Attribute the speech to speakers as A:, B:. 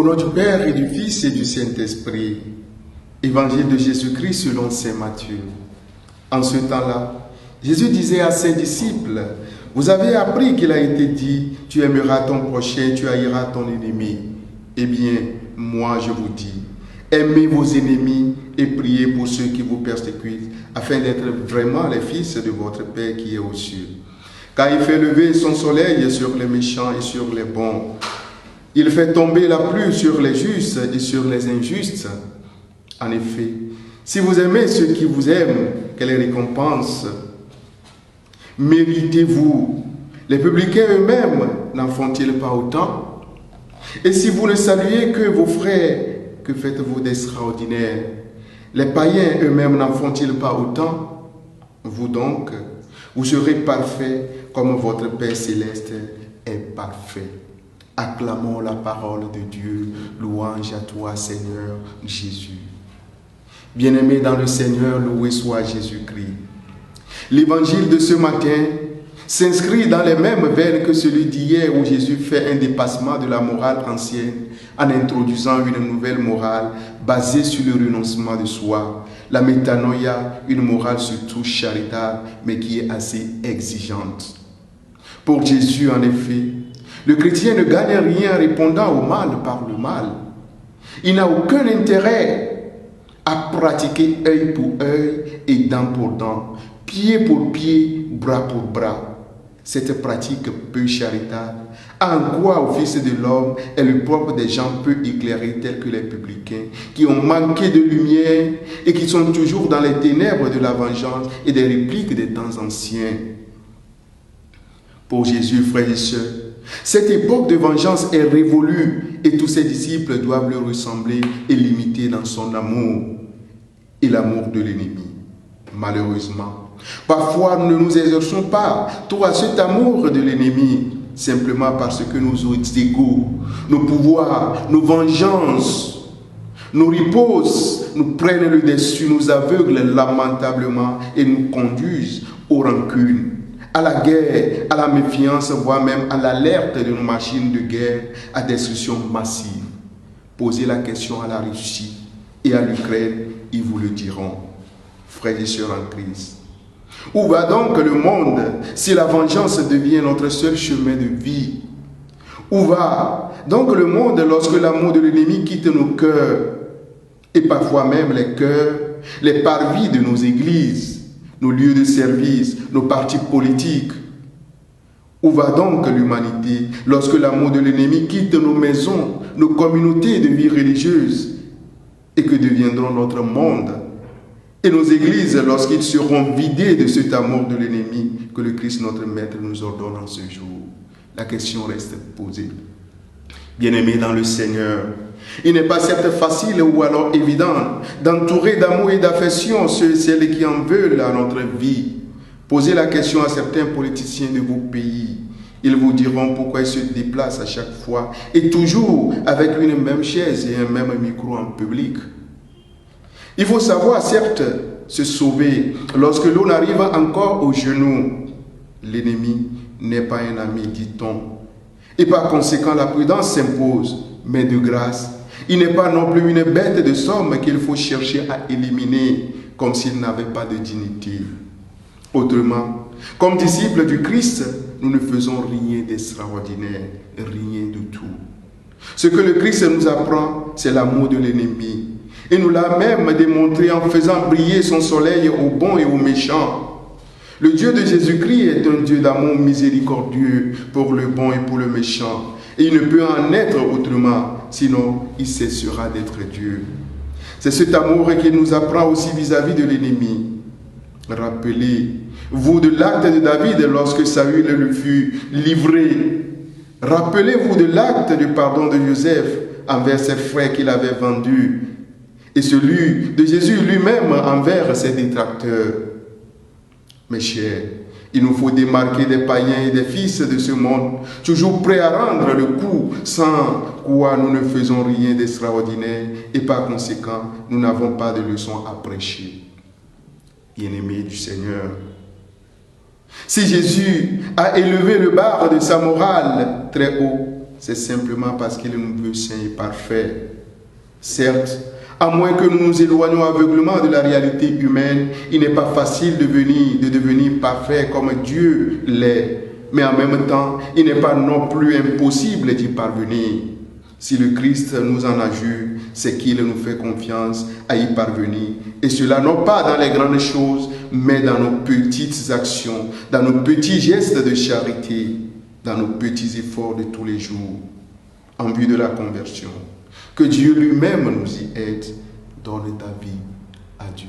A: Au nom du Père et du Fils et du Saint-Esprit. Évangile de Jésus-Christ selon saint Matthieu. En ce temps-là, Jésus disait à ses disciples, « Vous avez appris qu'il a été dit, tu aimeras ton prochain, tu haïras ton ennemi. Eh bien, moi je vous dis, aimez vos ennemis et priez pour ceux qui vous persécutent, afin d'être vraiment les fils de votre Père qui est aux cieux. Car il fait lever son soleil sur les méchants et sur les bons. Il fait tomber la pluie sur les justes et sur les injustes. En effet, si vous aimez ceux qui vous aiment, quelle récompense méritez-vous? Les publicains eux-mêmes n'en font-ils pas autant? Et si vous ne saluez que vos frères, que faites-vous d'extraordinaire? Les païens eux-mêmes n'en font-ils pas autant? Vous donc, vous serez parfaits comme votre Père céleste est parfait. Acclamons la parole de Dieu. Louange à toi, Seigneur Jésus. Bien-aimés dans le Seigneur, loué soit Jésus-Christ. L'évangile de ce matin s'inscrit dans les mêmes veines que celui d'hier où Jésus fait un dépassement de la morale ancienne en introduisant une nouvelle morale basée sur le renoncement de soi. La métanoïa, une morale surtout charitable, mais qui est assez exigeante. Pour Jésus, en effet, le chrétien ne gagne rien en répondant au mal par le mal. Il n'a aucun intérêt à pratiquer œil pour œil et dent pour dent, pied pour pied, bras pour bras. Cette pratique peu charitable, en quoi au Fils de l'homme est le propre des gens peu éclairés tels que les publicains, qui ont manqué de lumière et qui sont toujours dans les ténèbres de la vengeance et des répliques des temps anciens. Pour Jésus, frères et sœurs, cette époque de vengeance est révolue et tous ses disciples doivent le ressembler et l'imiter dans son amour et l'amour de l'ennemi. Malheureusement, parfois nous ne nous exerçons pas trop à cet amour de l'ennemi simplement parce que nos égos, nos pouvoirs, nos vengeances, nos ripostes nous prennent le dessus, nous aveuglent lamentablement et nous conduisent aux rancunes, à la guerre, à la méfiance, voire même à l'alerte de nos machines de guerre à destruction massive. Posez la question à la Russie et à l'Ukraine, ils vous le diront. Frères et sœurs en Christ, où va donc le monde si la vengeance devient notre seul chemin de vie? Où va donc le monde lorsque l'amour de l'ennemi quitte nos cœurs et parfois même les cœurs, les parvis de nos églises, nos lieux de service, nos partis politiques? Où va donc l'humanité lorsque l'amour de l'ennemi quitte nos maisons, nos communautés de vie religieuse et que deviendront notre monde? Et nos églises, lorsqu'ils seront vidés de cet amour de l'ennemi que le Christ notre Maître nous ordonne en ce jour? La question reste posée. Bien-aimés dans le Seigneur, il n'est pas certes facile ou alors évident d'entourer d'amour et d'affection ceux et celles qui en veulent à notre vie. Posez la question à certains politiciens de vos pays. Ils vous diront pourquoi ils se déplacent à chaque fois et toujours avec une même chaise et un même micro en public. Il faut savoir, certes, se sauver lorsque l'on arrive encore aux genoux. L'ennemi n'est pas un ami, dit-on. Et par conséquent, la prudence s'impose, mais de grâce. Il n'est pas non plus une bête de somme qu'il faut chercher à éliminer comme s'il n'avait pas de dignité. Autrement, comme disciples du Christ, nous ne faisons rien d'extraordinaire, rien de tout. Ce que le Christ nous apprend, c'est l'amour de l'ennemi. Et nous l'a même démontré en faisant briller son soleil aux bons et aux méchants. Le Dieu de Jésus-Christ est un Dieu d'amour miséricordieux pour le bon et pour le méchant. Et il ne peut en être autrement, sinon il cessera d'être Dieu. C'est cet amour qu'il nous apprend aussi vis-à-vis de l'ennemi. Rappelez-vous de l'acte de David lorsque Saül le fut livré. Rappelez-vous de l'acte de pardon de Joseph envers ses frères qu'il avait vendus. Et celui de Jésus lui-même envers ses détracteurs. Mes chers, il nous faut démarquer des païens et des fils de ce monde, toujours prêts à rendre le coup, sans quoi nous ne faisons rien d'extraordinaire et par conséquent, nous n'avons pas de leçon à prêcher. Bien-aimés du Seigneur, si Jésus a élevé le bar de sa morale très haut, c'est simplement parce qu'il nous veut saints et parfaits. Certes, à moins que nous nous éloignions aveuglément de la réalité humaine, il n'est pas facile de devenir parfait comme Dieu l'est. Mais en même temps, il n'est pas non plus impossible d'y parvenir. Si le Christ nous en adjure, c'est qu'il nous fait confiance à y parvenir. Et cela non pas dans les grandes choses, mais dans nos petites actions, dans nos petits gestes de charité, dans nos petits efforts de tous les jours, en vue de la conversion. Que Dieu lui-même nous y aide. Donne ta vie à Dieu.